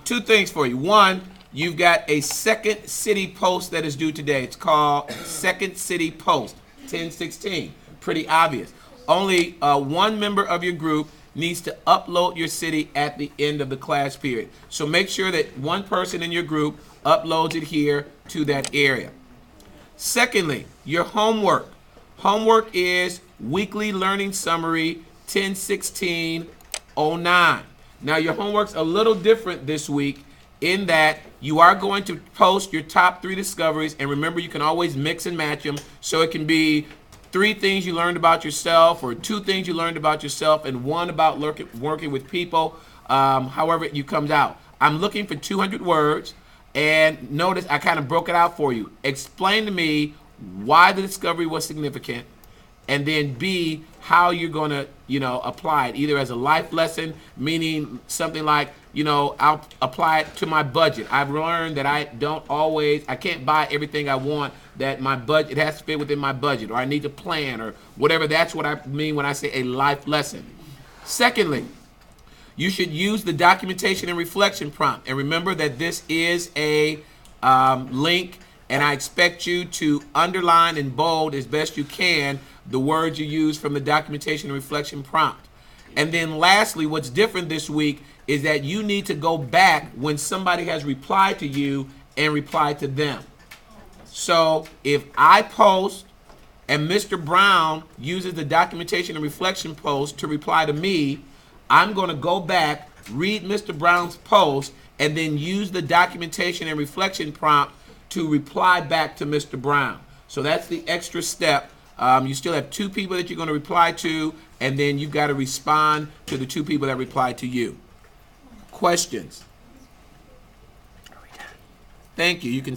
Two things for you. One, you've got a Second City post that is due today. It's called Second City Post 1016. Pretty obvious. Only one member of your group needs to upload your city at the end of the class period. So make sure that one person in your group uploads it here to that area. Secondly, your homework. Homework is Weekly Learning Summary 1016-09. Now your homework's a little different this week in that you are going to post your top 3 discoveries, and remember you can always mix and match them, so it can be 3 things you learned about yourself, or 2 things you learned about yourself, and 1 about working with people, however it comes out. I'm looking for 200 words, and notice I kind of broke it out for you. Explain to me why the discovery was significant, and then B, how you're going to, apply it, either as a life lesson, meaning something like, I'll apply it to my budget. I've learned that I can't buy everything I want, that my budget, it has to fit within my budget, or I need to plan, or whatever. That's what I mean when I say a life lesson. Secondly, you should use the documentation and reflection prompt. And remember that this is a link, and I expect you to underline and bold as best you can the words you use from the documentation and reflection prompt. And then lastly, what's different this week is that you need to go back when somebody has replied to you and reply to them. So if I post and Mr. Brown uses the documentation and reflection post to reply to me, I'm going to go back, read Mr. Brown's post, and then use the documentation and reflection prompt to reply back to Mr. Brown. So that's the extra step. You still have 2 people that you're going to reply to, and then you've got to respond to the 2 people that replied to you. Questions? Thank you. You can